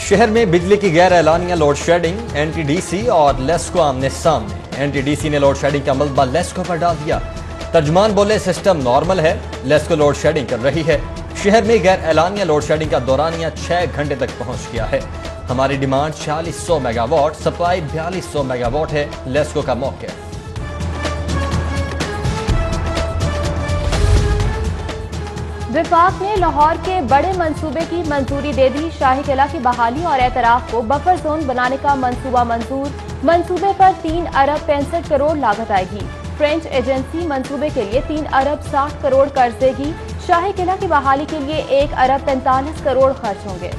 शहर में बिजली की गैर एलानिया लोड शेडिंग, एनटीडीसी और लेस्को आमने सामने। एनटीडीसी ने लोड शेडिंग का मलबा लेस्को पर डाल दिया। तर्जमान बोले सिस्टम नॉर्मल है, लेस्को लोड शेडिंग कर रही है। शहर में गैर एलानिया लोड शेडिंग का दौरानिया 6 घंटे तक पहुंच गया है। हमारी डिमांड 4600 मेगावाट, सप्लाई 4200 मेगावाट है, लेस्को का मौके। विफाक ने लाहौर के बड़े मंसूबे की मंजूरी दे दी। शाही किला की बहाली और एतराफ को बफर जोन बनाने का मंसूबा मंजूर। मंसूबे पर 3 अरब 65 करोड़ लागत आएगी। फ्रेंच एजेंसी मंसूबे के लिए 3 अरब 60 करोड़ कर्ज देगी। शाही किला की बहाली के लिए 1 अरब 45 करोड़ खर्च होंगे।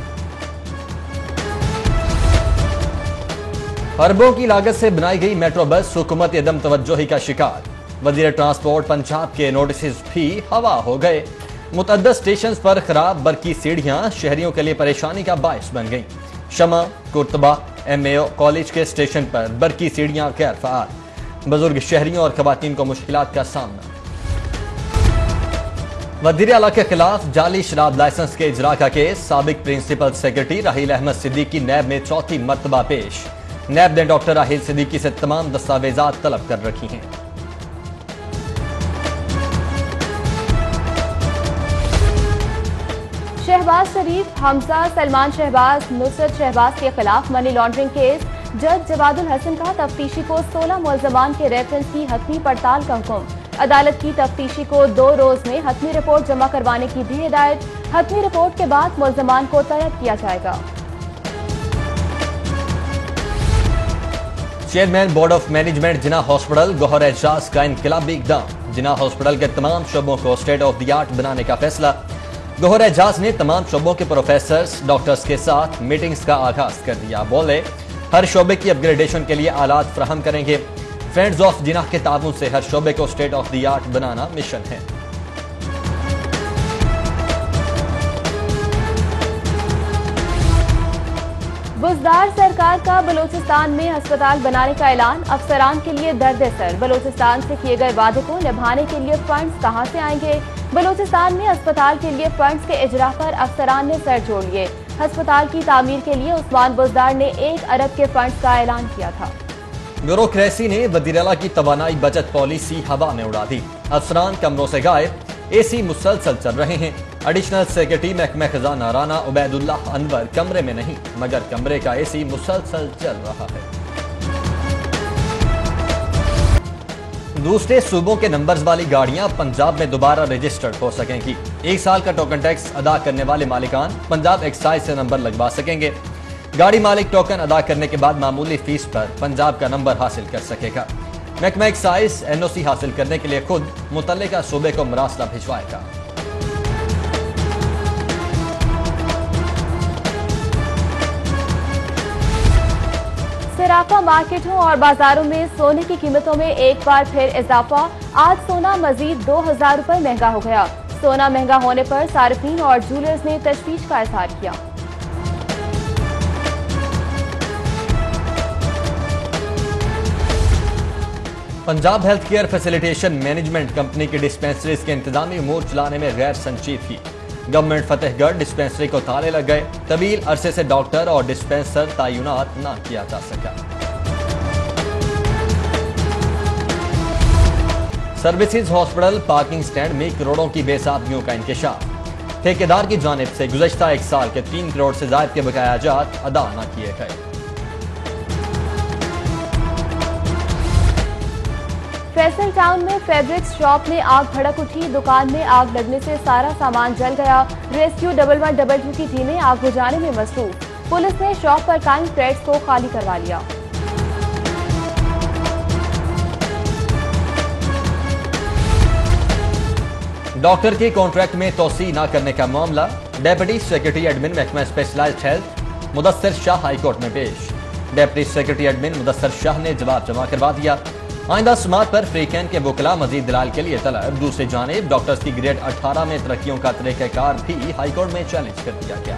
अरबों की लागत से बनाई गई मेट्रो बस हुकूमत अदम तवज्जोही का शिकार। वजीर ट्रांसपोर्ट पंजाब के नोटिस भी हवा हो गए। मुतअद्दिद स्टेशन पर खराब बरकी सीढ़ियां शहरियों के लिए परेशानी का बायस बन गई। शमा, कुर्तबा, MAO कॉलेज के स्टेशन पर बरकी सीढ़ियां गैर फ़ाल। बुजुर्ग शहरियों और खवातीन को मुश्किलात का सामना। वज़ीर आला के खिलाफ जाली शराब लाइसेंस के इजरा का केस। साबिक प्रिंसिपल सेक्रेटरी राहील अहमद सिद्दीकी नैब में चौथी मरतबा पेश। नैब ने डॉक्टर राहील सिद्दीकी से तमाम दस्तावेजात तलब कर रखी हैं। शहबाज शरीफ, हमजा, सलमान शहबाज, नुसरत शहबाज के खिलाफ मनी लॉन्ड्रिंग केस। जज जवादुल हसन का तफ्तीशी को 16 मुल्जमान के रेफरेंस की हतमी पड़ताल का हुक्म। अदालत की तफ्तीशी को 2 रोज में हतमी रिपोर्ट जमा करवाने की दी हिदायत। हतमी रिपोर्ट के बाद मुल्जमान को तलब किया जाएगा। Chairman board of management Jinnah hospital Gauhar Ejaz का इनकलाबी इक़दाम। जिना हॉस्पिटल के तमाम शोबों को स्टेट ऑफ द आर्ट बनाने का फैसला। गौहर एजाज ने तमाम शोबों के प्रोफेसर्स, डॉक्टर्स के साथ मीटिंग्स का आगाज कर दिया। बोले हर शोबे की अपग्रेडेशन के लिए आलात फ्राहम करेंगे। फ्रेंड्स ऑफ जिनाह के ताबून से हर शोबे को state of the art banana mission है। बुज़दार सरकार का बलूचिस्तान में अस्पताल बनाने का ऐलान। अफसरान के लिए दर्द सर। बलूचिस्तान से किए गए वादे को निभाने के लिए फंड्स कहां से आएंगे। बलूचिस्तान में अस्पताल के लिए फंड्स के इजरा पर अफसरान ने सर जोड़ लिए। अस्पताल की तामीर के लिए उस्मान बुज़दार ने 1 अरब के फंड्स का ऐलान किया था। ब्यूरोक्रेसी ने वज़ीर आला की तवानाई बचत पॉलिसी हवा में उड़ा दी। अफसरान कमरों से गायब, AC मुसलसल चल रहे हैं। एडिशनल सेक्रेटरी महकमा खजाना राना उबैदुल्लाह अनवर कमरे में नहीं, मगर कमरे का AC मुसलसल चल रहा है। दूसरे सूबों के नंबर्स वाली गाड़ियां पंजाब में दोबारा रजिस्टर्ड हो सकेंगी। 1 साल का टोकन टैक्स अदा करने वाले मालिकान पंजाब एक्साइज से नंबर लगवा सकेंगे। गाड़ी मालिक टोकन अदा करने के बाद मामूली फीस पर पंजाब का नंबर हासिल कर सकेगा। महकमा एक्साइज NOC हासिल करने के लिए खुद मुतल्लिका सूबे को मरासला भिजवाएगा। सराफा मार्केटों और बाजारों में सोने की कीमतों में एक बार फिर इजाफा। आज सोना मजीद 2000 रुपए महंगा हो गया। सोना महंगा होने पर सार्फिन और जूलर्स ने तशवीश का इजहार किया। Punjab health care facilitation management company की डिस्पेंसरीज के इंतजामी उमूर चलाने में गैर संजीदगी। गवर्नमेंट फतेहगढ़ डिस्पेंसरी को ताले लग गए। तवील अरसे से डॉक्टर और डिस्पेंसर तैनात न किया जा सका। सर्विसेज हॉस्पिटल पार्किंग स्टैंड में करोड़ों की बेसाबियों का इंकशाफ। ठेकेदार की जानिब से गुज़श्ता 1 साल के 3 करोड़ से ज़ायद के बकायाजात अदा न किए गए। फैसल टाउन में फैब्रिक्स शॉप में आग भड़क उठी। दुकान में आग लगने से सारा सामान जल गया। रेस्क्यू 1122 की टीमें आग बुझाने में मसरूफ। पुलिस ने शॉप पर कायम क्रेट्स को खाली करवा लिया। डॉक्टर के कॉन्ट्रैक्ट में तोसी न करने का मामला। डेप्यूटी सेक्रेटरी एडमिन महकमा specialized health Mudassir Shah high court में पेश। Deputy secretary admin Mudassir Shah ने जवाब जमा करवा दिया। आइंदा समात पर फ्रीकैन के वकला मजीद दलाल के लिए तलब। दूसरी जानिब डॉक्टर्स की ग्रेड 18 में तरक्कियों का तरीक़ाकार भी हाईकोर्ट में चैलेंज कर दिया गया।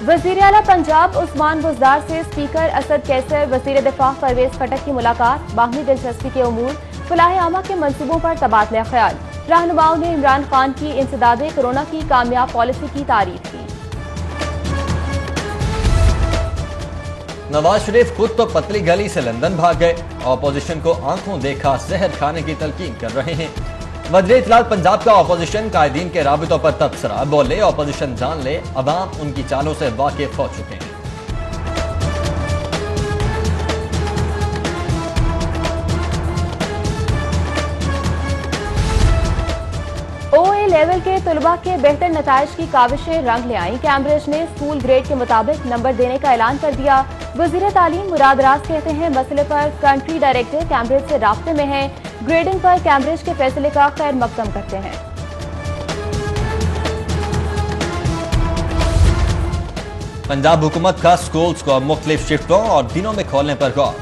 वज़ीर आला पंजाब उस्मान बुज़दार से स्पीकर असद कैसर, वज़ीर दिफा परवेज खटक की मुलाकात। बाहमी दिलचस्पी के उमूर, फलाह आमा के मंसूबों पर तबादला ख्याल। रहनुमाओं ने इमरान खान की इंसदादे कोरोना की कामयाब पॉलिसी की तारीफ की। नवाज शरीफ खुद तो पतली गली से लंदन भाग गए, ऑपोजिशन को आंखों देखा जहर खाने की तलकीन कर रहे हैं। वज़ीर इत्तलात पंजाब का ऑपोजिशन कायदीन के राबितों पर तबसरा, बोले ऑपोजिशन जान ले अवाम उनकी चालों से वाकिफ हो चुके हैं। OA लेवल के तलबा के बेहतर नताइज की काविशें रंग ले आई। कैम्ब्रिज ने स्कूल ग्रेड के मुताबिक नंबर देने का ऐलान कर दिया। वज़ीर तालीम मुराद राज कहते हैं मसले पर कंट्री डायरेक्टर कैम्ब्रिज से राब्ते में है। ग्रेडिंग पर कैम्ब्रिज के फैसले का खैर मकदम करते हैं। पंजाब हुकूमत का स्कूल्स को मुख्तलिफ शिफ्टों और दिनों में खोलने पर गौर।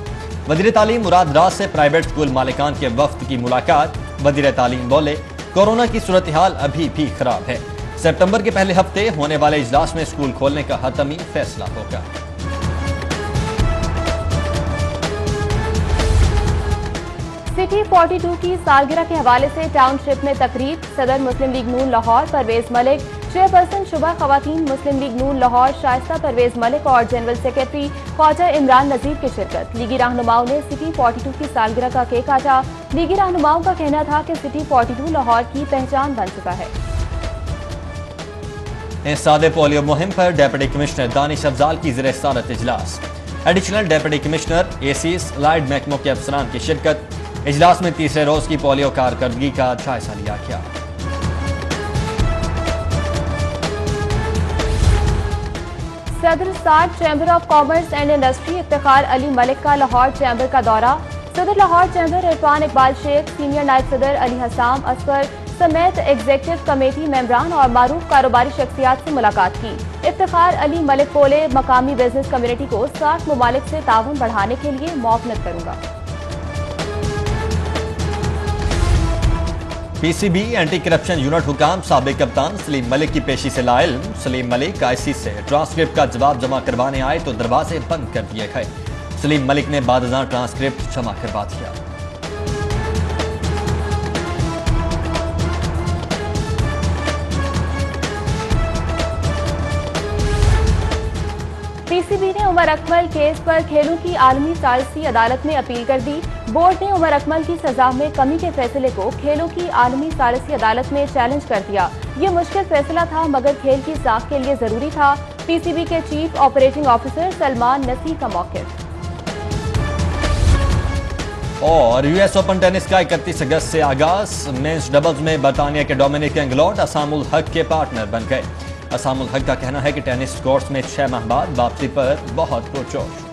वज़ीर तालीम मुराद राज से प्राइवेट स्कूल मालिकान के वफ्द की मुलाकात। वज़ीर तालीम बोले कोरोना की सूरत हाल अभी भी खराब है, सितंबर के पहले हफ्ते होने वाले इजलास में स्कूल खोलने का हतमी फैसला होगा। सिटी 42 की सालगिरह के हवाले से टाउनशिप में तकरीब। सदर मुस्लिम लीग नून लाहौर परवेज मलिक, चेयरपर्सन शुबा खवातीन मुस्लिम लीग नून लाहौर शाइस्ता परवेज मलिक और जनरल सेक्रेटरी ख्वाजा इमरान नजीर की शिरकत। लीगी रहनुमाओं ने सिटी 42 की सालगिरह का केक काटा। लीगी रहनुमाओं का कहना था कि सिटी 42 लाहौर की पहचान बन चुका है। सादे पोलियो मुहिम पर डेप्यूटी कमिश्नर दानिश अफजाल की ज़ेर सदारत इजलास। एडिशनल डेप्यूटी कमिश्नर एसीज लाइड महकमों के अफसरान की शिरकत। इजलास में तीसरे रोज की पोलियो कारकर्दगी का जायजा लिया गया। सदर साठ chamber of commerce and industry Iftikhar Ali Malik का लाहौर चैम्बर का दौरा। सदर लाहौर चैम्बर इरफान इकबाल शेख, सीनियर नायब सदर अली हसाम असफर समेत एग्जीक्यूटिव कमेटी मेंबरान और मारूफ कारोबारी शख्सियात से मुलाकात की। इफ्तिखार अली मलिक बोले मकामी बिजनेस कम्युनिटी को 60 ममालिक से ताउन बढ़ाने के लिए मुआवनत करूंगा। PCB एंटी करप्शन यूनिट हुकाम साबिक कप्तान सलीम मलिक की पेशी से लाइल्म। सलीम मलिक IC से ट्रांसक्रिप्ट का जवाब जमा करवाने आए तो दरवाजे बंद कर दिए गए। सलीम मलिक ने बादशाह ट्रांसक्रिप्ट जमा करवा दिया। PCB ने उमर अकमल केस पर खेलों की आलमी सालिसी अदालत में अपील कर दी। बोर्ड ने उमर अकमल की सजा में कमी के फैसले को खेलों की आलमी सालिसी अदालत में चैलेंज कर दिया। ये मुश्किल फैसला था मगर खेल की साख के लिए जरूरी था। PCB के चीफ ऑपरेटिंग ऑफिसर सलमान नसी का मौक़िफ़। और US ओपन टेनिस का 31 अगस्त से आगाज। मेंस डबल्स में बरतानिया के डोमिनिक एंगलोट असामुल हक के पार्टनर बन गए। असामुल हक का कहना है कि टेनिस कोर्ट्स में 6 माह बाद वापसी पर बहुत पुरजोश।